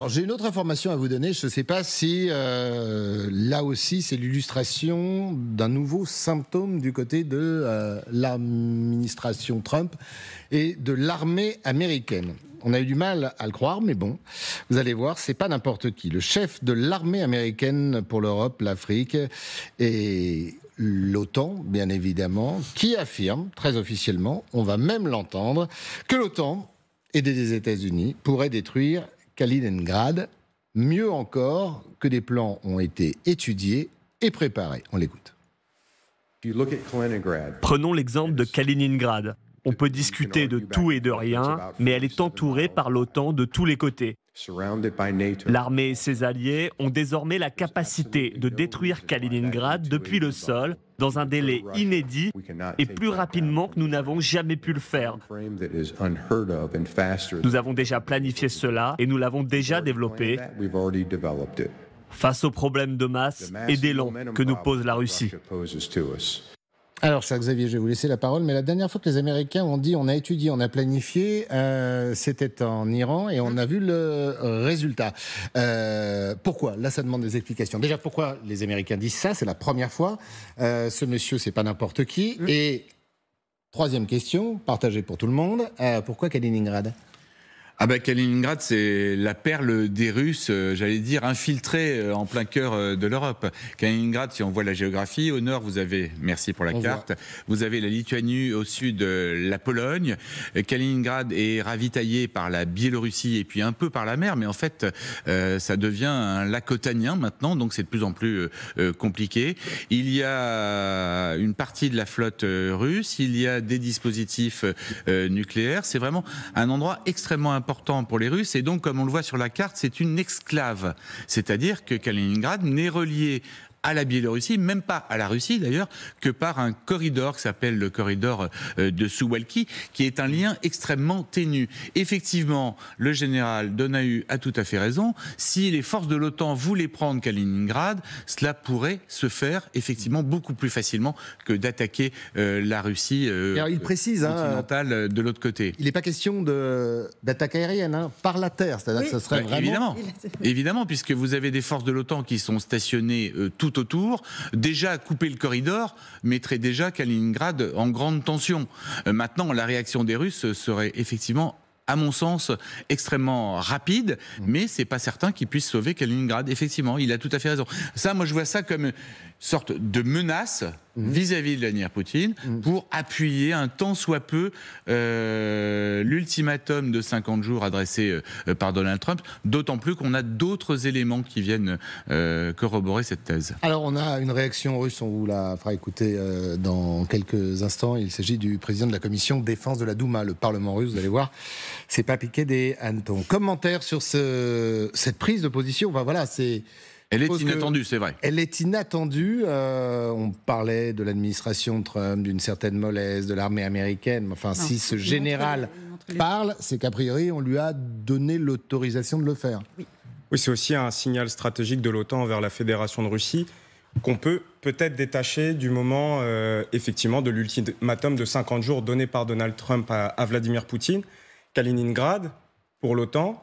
Alors, j'ai une autre information à vous donner. Je ne sais pas si là aussi c'est l'illustration d'un nouveau symptôme du côté de l'administration Trump et de l'armée américaine. On a eu du mal à le croire, mais bon, vous allez voir, c'est pas n'importe qui. Le chef de l'armée américaine pour l'Europe, l'Afrique et l'OTAN, bien évidemment, qui affirme très officiellement, on va même l'entendre, que l'OTAN, aidée des États-Unis, pourrait détruire Kaliningrad. Mieux encore, que des plans ont été étudiés et préparés. On l'écoute. Prenons l'exemple de Kaliningrad. On peut discuter de tout et de rien, mais elle est entourée par l'OTAN de tous les côtés. L'armée et ses alliés ont désormais la capacité de détruire Kaliningrad depuis le sol, dans un délai inédit et plus rapidement que nous n'avons jamais pu le faire. Nous avons déjà planifié cela et nous l'avons déjà développé face aux problèmes de masse et d'élan que nous pose la Russie. Alors, cher Xavier, je vais vous laisser la parole, mais la dernière fois que les Américains ont dit on a étudié, on a planifié, c'était en Iran et on a vu le résultat. Pourquoi ? Là, ça demande des explications. Déjà, pourquoi les Américains disent ça ? C'est la première fois. Ce monsieur, c'est pas n'importe qui. Et troisième question, partagée pour tout le monde, pourquoi Kaliningrad ? Kaliningrad, c'est la perle des Russes, j'allais dire, infiltrée en plein cœur de l'Europe. Kaliningrad, si on voit la géographie, au nord, vous avez, merci pour la carte, vous avez la Lituanie, au sud, la Pologne. Kaliningrad est ravitaillé par la Biélorussie et puis un peu par la mer, mais en fait, ça devient un lac otanien maintenant, donc c'est de plus en plus compliqué. Il y a une partie de la flotte russe, il y a des dispositifs nucléaires. C'est vraiment un endroit extrêmement important pour les Russes, et donc, comme on le voit sur la carte, c'est une exclave. C'est-à-dire que Kaliningrad n'est relié à la Biélorussie, même pas à la Russie d'ailleurs, que par un corridor qui s'appelle le corridor de Suwalki, qui est un lien extrêmement ténu. Effectivement, le général Donahu a tout à fait raison. Si les forces de l'OTAN voulaient prendre Kaliningrad, cela pourrait se faire effectivement beaucoup plus facilement que d'attaquer la Russie alors, il précise, continentale de l'autre côté. Il n'est pas question d'attaque aérienne, par la terre. C'est-à-dire que ça serait vraiment... Évidemment, puisque vous avez des forces de l'OTAN qui sont stationnées tout autour. Déjà, couper le corridor mettrait déjà Kaliningrad en grande tension. Maintenant, la réaction des Russes serait effectivement, à mon sens, extrêmement rapide, mais c'est pas certain qu'ils puissent sauver Kaliningrad. Effectivement, il a tout à fait raison. Ça, moi, je vois ça comme une sorte de menace vis-à-vis de Vladimir Poutine pour appuyer un tant soit peu l'ultimatum de 50 jours adressé par Donald Trump, d'autant plus qu'on a d'autres éléments qui viennent corroborer cette thèse. Alors, on a une réaction russe, on vous la fera écouter dans quelques instants. Il s'agit du président de la commission défense de la Douma, le Parlement russe, vous allez voir, c'est pas piqué des hannetons. Commentaire sur cette prise de position, voilà, c'est... Elle est inattendue, c'est vrai. Elle est inattendue. On parlait de l'administration Trump, d'une certaine mollesse, de l'armée américaine. Enfin, si ce général parle, c'est qu'a priori, on lui a donné l'autorisation de le faire. Oui, c'est aussi un signal stratégique de l'OTAN envers la Fédération de Russie qu'on peut peut-être détacher du moment, effectivement, de l'ultimatum de 50 jours donné par Donald Trump à Vladimir Poutine. Kaliningrad, pour l'OTAN,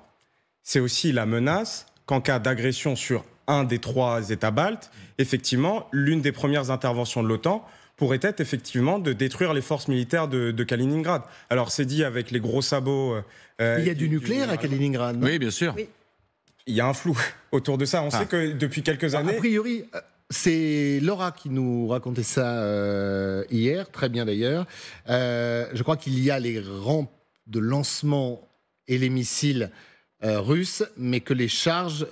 c'est aussi la menace qu'en cas d'agression sur un des 3 États baltes, effectivement, l'une des premières interventions de l'OTAN pourrait être effectivement de détruire les forces militaires de Kaliningrad. Alors c'est dit avec les gros sabots... il y a du nucléaire à Kaliningrad, non ? Oui, bien sûr. Oui. Il y a un flou autour de ça. On sait que depuis quelques années... A priori, c'est Laura qui nous racontait ça hier, très bien d'ailleurs. Je crois qu'il y a les rampes de lancement et les missiles russes, mais que les charges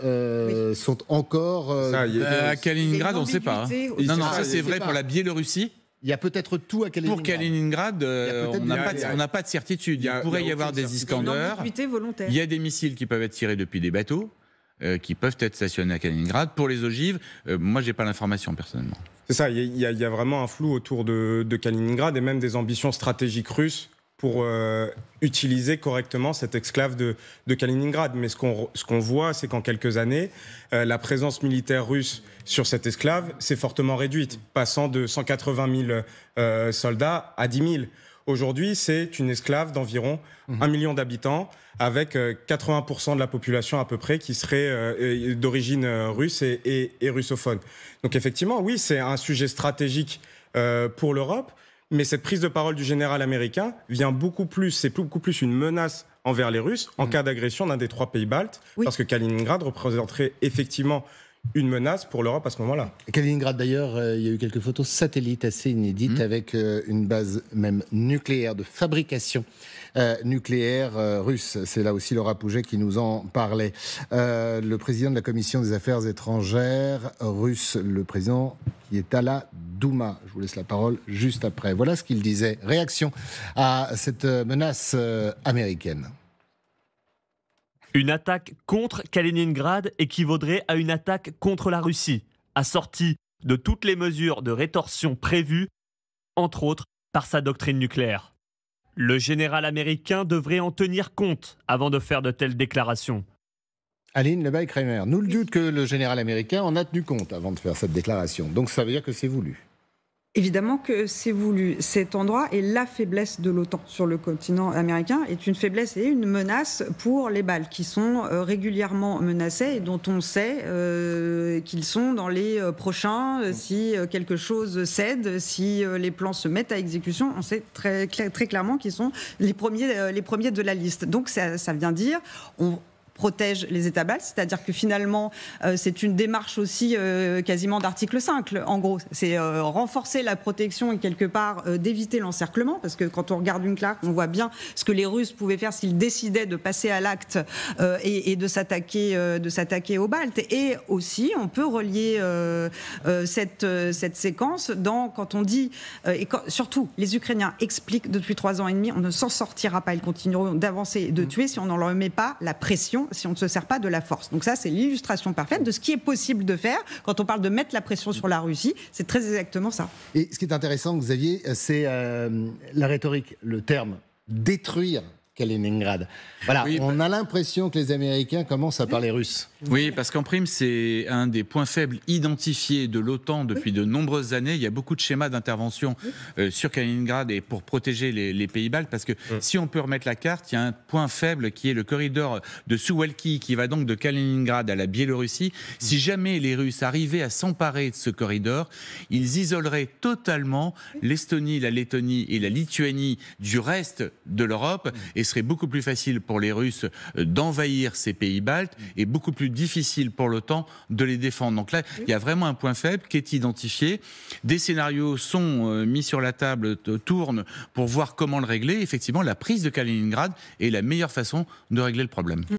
sont encore... à Kaliningrad, on ne sait pas. Non, ça c'est vrai pour la Biélorussie. Il y a peut-être tout à Kaliningrad. Pour Kaliningrad, on n'a pas de certitude. Il pourrait y avoir des Iskander. Il y a des missiles qui peuvent être tirés depuis des bateaux, qui peuvent être stationnés à Kaliningrad. Pour les ogives, moi, j'ai pas l'information personnellement. C'est ça, il y a vraiment un flou autour de Kaliningrad et même des ambitions stratégiques russes pour utiliser correctement cette exclave de Kaliningrad. Mais ce qu'on voit, c'est qu'en quelques années, la présence militaire russe sur cette exclave s'est fortement réduite, passant de 180 000 soldats à 10 000. Aujourd'hui, c'est une esclave d'environ 1 million d'habitants, avec 80% de la population à peu près qui serait d'origine russe et russophone. Donc effectivement, oui, c'est un sujet stratégique pour l'Europe, mais cette prise de parole du général américain c'est beaucoup plus une menace envers les Russes en cas d'agression d'un des 3 pays baltes, parce que Kaliningrad représenterait effectivement une menace pour l'Europe à ce moment-là. Kaliningrad, d'ailleurs, il y a eu quelques photos satellites assez inédites avec une base même nucléaire, de fabrication nucléaire russe. C'est là aussi Laura Pouget qui nous en parlait. Le président de la Commission des Affaires étrangères russe, le président qui est à la Douma. Je vous laisse la parole juste après. Voilà ce qu'il disait. Réaction à cette menace américaine. Une attaque contre Kaliningrad équivaudrait à une attaque contre la Russie, assortie de toutes les mesures de rétorsion prévues, entre autres par sa doctrine nucléaire. Le général américain devrait en tenir compte avant de faire de telles déclarations. Aline Lebay-Kramer, nul doute que le général américain en a tenu compte avant de faire cette déclaration. Donc ça veut dire que c'est voulu. Évidemment que c'est voulu. Cet endroit est la faiblesse de l'OTAN sur le continent américain, est une faiblesse et une menace pour les Baltes, qui sont régulièrement menacés et dont on sait qu'ils sont dans les prochains. Si quelque chose cède, si les plans se mettent à exécution, on sait très clairement qu'ils sont les premiers de la liste. Donc ça vient dire... on protège les États baltes, c'est-à-dire que finalement, c'est une démarche aussi quasiment d'article 5, en gros. C'est renforcer la protection et quelque part d'éviter l'encerclement, parce que quand on regarde une carte, on voit bien ce que les Russes pouvaient faire s'ils décidaient de passer à l'acte et de s'attaquer aux Baltes. Et aussi, on peut relier cette séquence quand on dit, surtout, les Ukrainiens expliquent depuis 3 ans et demi, on ne s'en sortira pas, ils continueront d'avancer et de tuer si on n'en leur met pas la pression, si on ne se sert pas de la force. Donc ça, c'est l'illustration parfaite de ce qui est possible de faire. Quand on parle de mettre la pression sur la Russie, c'est très exactement ça. Et ce qui est intéressant, Xavier, c'est la rhétorique, le terme « détruire ». Kaliningrad. Voilà, oui, on a l'impression que les Américains commencent à parler russe. Oui, parce qu'en prime, c'est un des points faibles identifiés de l'OTAN depuis de nombreuses années. Il y a beaucoup de schémas d'intervention sur Kaliningrad et pour protéger les pays baltes, parce que si on peut remettre la carte, il y a un point faible qui est le corridor de Suwalki, qui va donc de Kaliningrad à la Biélorussie. Si jamais les Russes arrivaient à s'emparer de ce corridor, ils isoleraient totalement l'Estonie, la Lettonie et la Lituanie du reste de l'Europe, et serait beaucoup plus facile pour les Russes d'envahir ces pays baltes et beaucoup plus difficile pour l'OTAN de les défendre. Donc là, il y a vraiment un point faible qui est identifié. Des scénarios sont mis sur la table, tournent pour voir comment le régler. Effectivement, la prise de Kaliningrad est la meilleure façon de régler le problème.